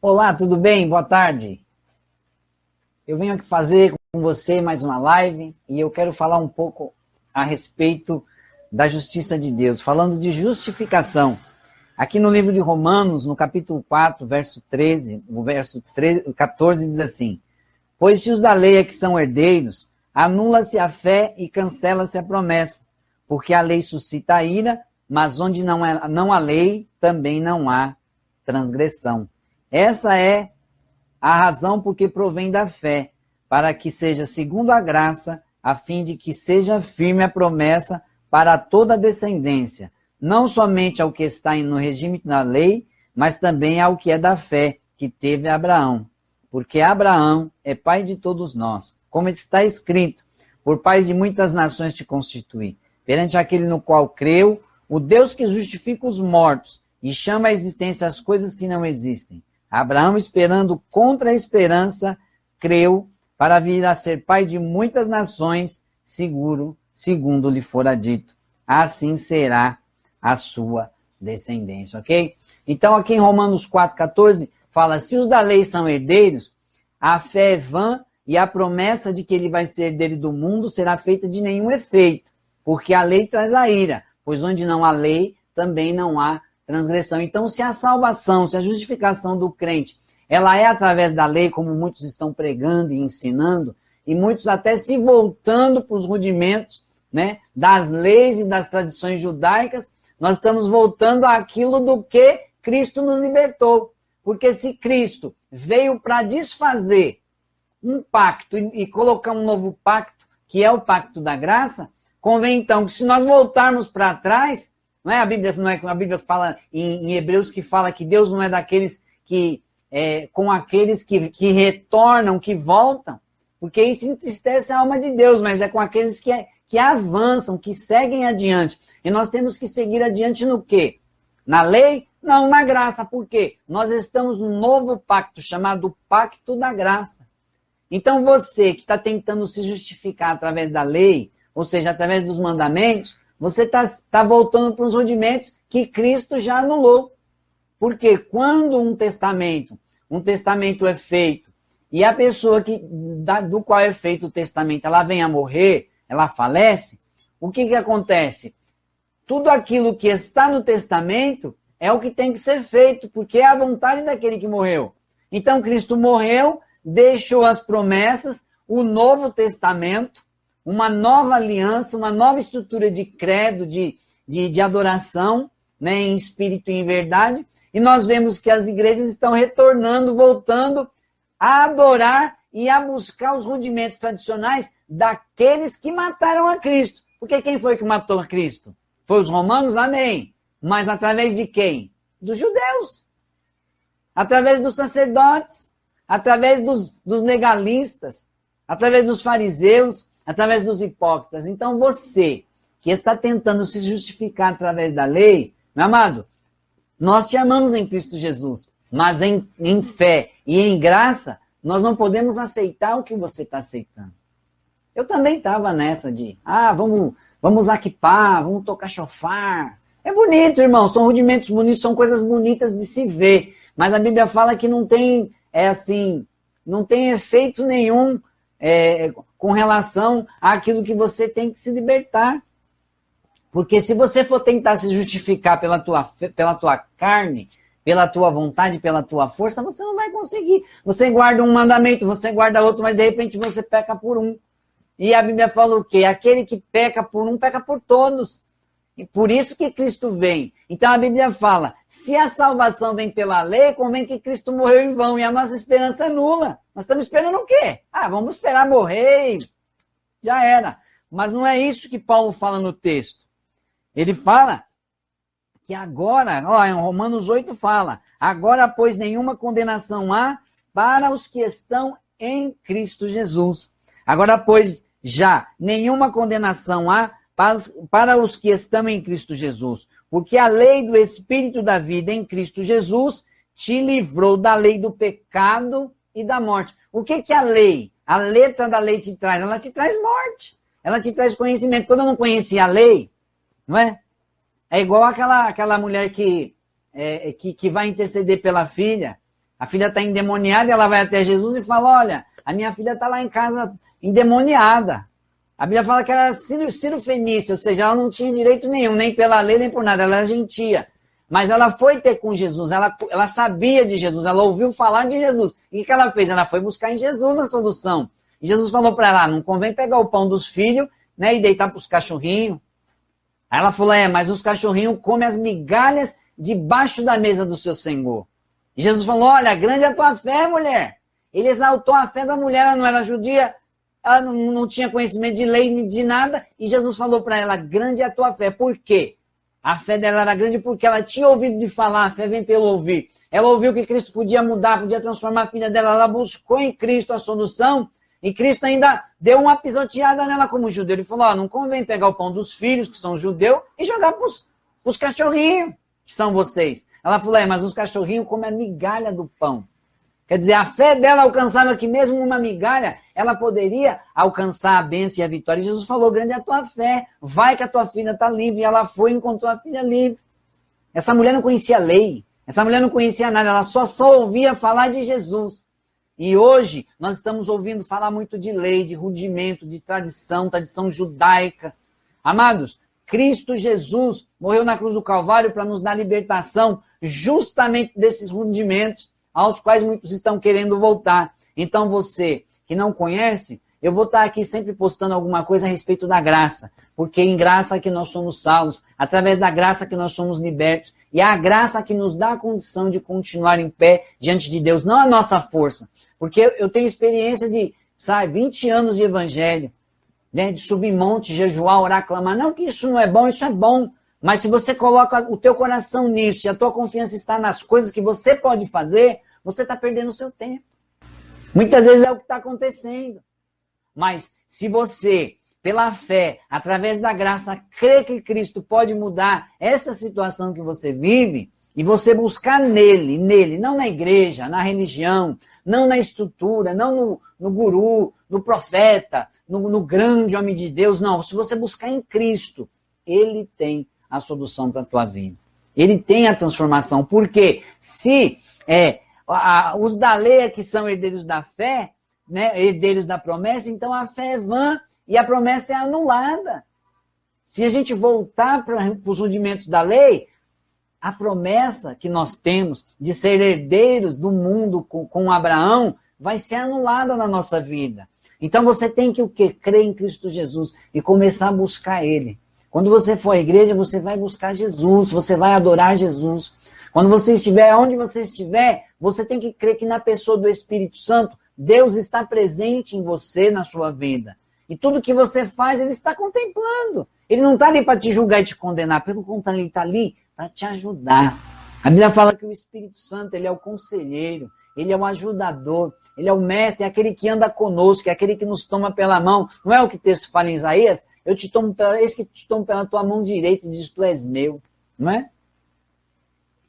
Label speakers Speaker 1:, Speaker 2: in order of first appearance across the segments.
Speaker 1: Olá, tudo bem? Boa tarde. Eu venho aqui fazer com você mais uma live e eu quero falar um pouco a respeito da justiça de Deus, falando de justificação. Aqui no livro de Romanos, no capítulo 4, verso 13, o verso 14 diz assim: pois se os da lei é que são herdeiros, anula-se a fé e cancela-se a promessa, porque a lei suscita a ira, mas onde não há lei, também não há transgressão. Essa é a razão porque provém da fé, para que seja segundo a graça, a fim de que seja firme a promessa para toda a descendência, não somente ao que está no regime da lei, mas também ao que é da fé, que teve Abraão. Porque Abraão é pai de todos nós, como está escrito: por pais de muitas nações te constituí, perante aquele no qual creu, o Deus que justifica os mortos e chama à existência as coisas que não existem. Abraão, esperando contra a esperança, creu para vir a ser pai de muitas nações, segundo lhe fora dito. Assim será a sua descendência, ok? Então, aqui em Romanos 4,14, fala: se os da lei são herdeiros, a fé é vã e a promessa de que ele vai ser herdeiro do mundo será feita de nenhum efeito, porque a lei traz a ira, pois onde não há lei, também não há transgressão. Então, se a salvação, se a justificação do crente, ela é através da lei, como muitos estão pregando e ensinando, e muitos até se voltando para os rudimentos, né, das leis e das tradições judaicas, nós estamos voltando àquilo do que Cristo nos libertou. Porque se Cristo veio para desfazer um pacto e colocar um novo pacto, que é o pacto da graça, convém então que se nós voltarmos para trás, não é a Bíblia fala em Hebreus, que fala que Deus não é daqueles que, com aqueles que retornam, que voltam, porque isso entristece a alma de Deus, mas é com aqueles que avançam, que seguem adiante. E nós temos que seguir adiante no quê? Na lei? Não, na graça. Por quê? Nós estamos num novo pacto, chamado Pacto da Graça. Então você que está tentando se justificar através da lei, ou seja, através dos mandamentos, você está voltando para os rudimentos que Cristo já anulou. Porque quando um testamento é feito, e a pessoa do qual é feito o testamento, ela vem a morrer, ela falece, o que acontece? Tudo aquilo que está no testamento é o que tem que ser feito, porque é a vontade daquele que morreu. Então Cristo morreu, deixou as promessas, o Novo Testamento, uma nova aliança, uma nova estrutura de credo, de adoração, né, em espírito e em verdade, e nós vemos que as igrejas estão retornando, voltando a adorar e a buscar os rudimentos tradicionais daqueles que mataram a Cristo. Porque quem foi que matou a Cristo? Foi os romanos? Amém. Mas através de quem? Dos judeus. Através dos sacerdotes, através dos legalistas, através dos fariseus, através dos hipócritas. Então você, que está tentando se justificar através da lei, meu amado, nós te amamos em Cristo Jesus, mas em fé e em graça, nós não podemos aceitar o que você está aceitando. Eu também estava nessa de, vamos aquipar, vamos tocar chofar. É bonito, irmão, são rudimentos bonitos, são coisas bonitas de se ver, mas a Bíblia fala que não tem, não tem efeito nenhum com relação àquilo que você tem que se libertar. Porque se você for tentar se justificar pela tua carne, pela tua vontade, pela tua força, você não vai conseguir. Você guarda um mandamento, você guarda outro, mas de repente você peca por um. E a Bíblia fala o quê? Aquele que peca por um, peca por todos. E por isso que Cristo vem. Então a Bíblia fala, se a salvação vem pela lei, convém que Cristo morreu em vão, e a nossa esperança é nula. Nós estamos esperando o quê? Vamos esperar morrer, já era. Mas não é isso que Paulo fala no texto. Ele fala que agora, em Romanos 8 fala, agora, pois, nenhuma condenação há para os que estão em Cristo Jesus. Agora, pois, já nenhuma condenação há para os que estão em Cristo Jesus, porque a lei do Espírito da vida em Cristo Jesus te livrou da lei do pecado e da morte. O que é a lei? A letra da lei te traz? Ela te traz morte, ela te traz conhecimento. Quando eu não conhecia a lei, não é? É igual aquela mulher que vai interceder pela filha. A filha está endemoniada, ela vai até Jesus e fala, olha, a minha filha está lá em casa endemoniada. A Bíblia fala que ela era cirofenícia, ou seja, ela não tinha direito nenhum, nem pela lei, nem por nada, ela era gentia. Mas ela foi ter com Jesus, ela sabia de Jesus, ela ouviu falar de Jesus. E o que ela fez? Ela foi buscar em Jesus a solução. E Jesus falou para ela, não convém pegar o pão dos filhos, né, e deitar para os cachorrinhos. Aí ela falou, mas os cachorrinhos comem as migalhas debaixo da mesa do seu Senhor. E Jesus falou, olha, grande é a tua fé, mulher. Ele exaltou a fé da mulher, ela não era judia, ela não tinha conhecimento de lei, nem de nada. E Jesus falou para ela, grande é a tua fé. Por quê? A fé dela era grande porque ela tinha ouvido de falar, a fé vem pelo ouvir. Ela ouviu que Cristo podia mudar, podia transformar a filha dela, ela buscou em Cristo a solução, e Cristo ainda deu uma pisoteada nela como judeu. Ele falou, não convém pegar o pão dos filhos, que são judeus, e jogar para os cachorrinhos, que são vocês. Ela falou, mas os cachorrinhos comem a migalha do pão. Quer dizer, a fé dela alcançava que mesmo uma migalha, ela poderia alcançar a bênção e a vitória. E Jesus falou, grande é a tua fé, vai que a tua filha está livre. E ela foi e encontrou a filha livre. Essa mulher não conhecia a lei, essa mulher não conhecia nada, ela só ouvia falar de Jesus. E hoje nós estamos ouvindo falar muito de lei, de rudimento, de tradição judaica. Amados, Cristo Jesus morreu na cruz do Calvário para nos dar libertação justamente desses rudimentos aos quais muitos estão querendo voltar. Então você que não conhece, eu vou estar aqui sempre postando alguma coisa a respeito da graça, porque em graça que nós somos salvos, através da graça que nós somos libertos, e é a graça que nos dá a condição de continuar em pé diante de Deus, não a nossa força, porque eu tenho experiência de, 20 anos de evangelho, né, de subir monte, jejuar, orar, clamar, não que isso não é bom, isso é bom, mas se você coloca o teu coração nisso, e a tua confiança está nas coisas que você pode fazer, você está perdendo o seu tempo. Muitas vezes é o que está acontecendo. Mas se você, pela fé, através da graça, crê que Cristo pode mudar essa situação que você vive, e você buscar nele, não na igreja, na religião, não na estrutura, não no guru, no profeta, no grande homem de Deus, não. Se você buscar em Cristo, ele tem a solução para a tua vida. Ele tem a transformação. Porque se os da lei que são herdeiros da fé, né, herdeiros da promessa, então a fé é vã e a promessa é anulada. Se a gente voltar para os rudimentos da lei, a promessa que nós temos de ser herdeiros do mundo com Abraão vai ser anulada na nossa vida. Então você tem que o quê? Crer em Cristo Jesus e começar a buscar Ele. Quando você for à igreja, você vai buscar Jesus, você vai adorar Jesus. Quando você estiver, onde você estiver, você tem que crer que na pessoa do Espírito Santo, Deus está presente em você, na sua vida. E tudo que você faz, Ele está contemplando. Ele não está ali para te julgar e te condenar, pelo contrário, Ele está ali para te ajudar. A Bíblia fala que o Espírito Santo, ele é o conselheiro, ele é o ajudador, ele é o mestre, é aquele que anda conosco, é aquele que nos toma pela mão. Não é o que o texto fala em Isaías? Eis que te tomo pela tua mão direita e diz, tu és meu. Não é?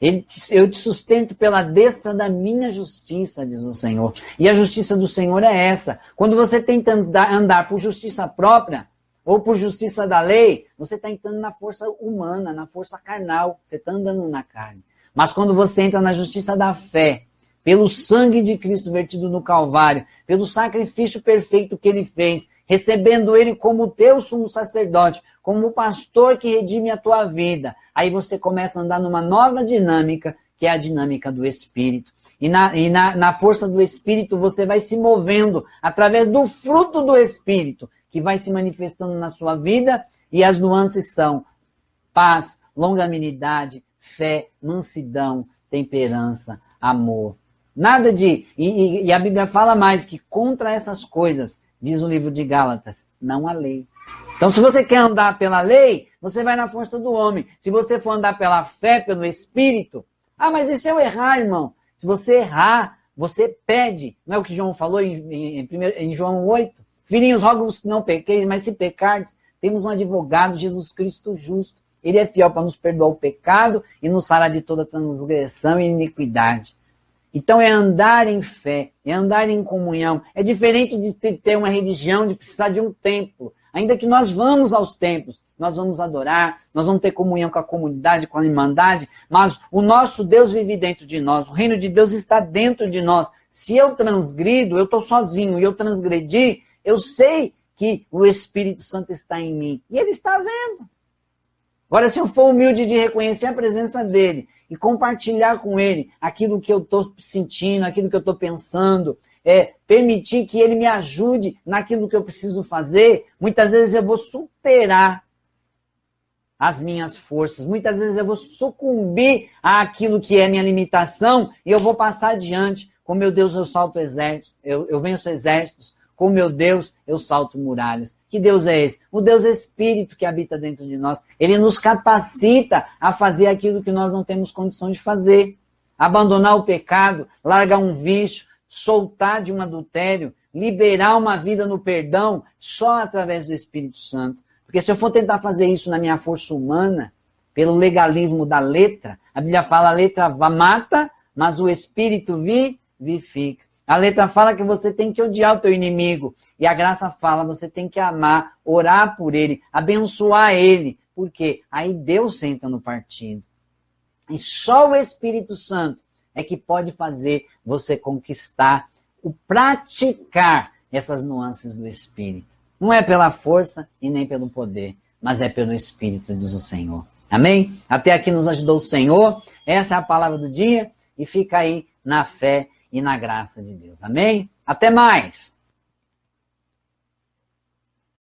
Speaker 1: Eu te sustento pela destra da minha justiça, diz o Senhor. E a justiça do Senhor é essa. Quando você tenta andar por justiça própria, ou por justiça da lei, você está entrando na força humana, na força carnal. Você está andando na carne. Mas quando você entra na justiça da fé, pelo sangue de Cristo vertido no Calvário, pelo sacrifício perfeito que Ele fez, recebendo Ele como teu sumo sacerdote, como o pastor que redime a tua vida, aí você começa a andar numa nova dinâmica, que é a dinâmica do Espírito. E na força do Espírito você vai se movendo através do fruto do Espírito, que vai se manifestando na sua vida, e as nuances são paz, longanimidade, fé, mansidão, temperança, amor. Nada de... E a Bíblia fala mais que contra essas coisas, diz o livro de Gálatas, não há lei. Então, se você quer andar pela lei, você vai na força do homem. Se você for andar pela fé, pelo Espírito, mas e se eu errar, irmão? Se você errar, você pede. Não é o que João falou em João 8? Filhinhos, rogo-vos que não pequeis, mas se pecardes, temos um advogado, Jesus Cristo justo. Ele é fiel para nos perdoar o pecado e nos sarar de toda transgressão e iniquidade. Então é andar em fé, é andar em comunhão. É diferente de ter uma religião, de precisar de um templo. Ainda que nós vamos aos templos, nós vamos adorar, nós vamos ter comunhão com a comunidade, com a irmandade, mas o nosso Deus vive dentro de nós, o reino de Deus está dentro de nós. Se eu transgrido, eu estou sozinho e eu transgredi, eu sei que o Espírito Santo está em mim e ele está vendo. Agora, se eu for humilde de reconhecer a presença dele e compartilhar com ele aquilo que eu estou sentindo, aquilo que eu estou pensando, permitir que ele me ajude naquilo que eu preciso fazer, muitas vezes eu vou superar as minhas forças, muitas vezes eu vou sucumbir àquilo que é minha limitação e eu vou passar adiante. Com meu Deus eu salto exércitos, eu venço exércitos. Com meu Deus, eu salto muralhas. Que Deus é esse? O Deus Espírito que habita dentro de nós. Ele nos capacita a fazer aquilo que nós não temos condição de fazer. Abandonar o pecado, largar um vício, soltar de um adultério, liberar uma vida no perdão, só através do Espírito Santo. Porque se eu for tentar fazer isso na minha força humana, pelo legalismo da letra, a Bíblia fala, a letra mata, mas o Espírito vivifica. A letra fala que você tem que odiar o teu inimigo. E a graça fala, você tem que amar, orar por ele, abençoar ele. Por quê? Aí Deus senta no partido. E só o Espírito Santo é que pode fazer você conquistar, praticar essas nuances do Espírito. Não é pela força e nem pelo poder, mas é pelo Espírito, diz o Senhor. Amém? Até aqui nos ajudou o Senhor. Essa é a palavra do dia. E fica aí na fé e na graça de Deus. Amém? Até mais!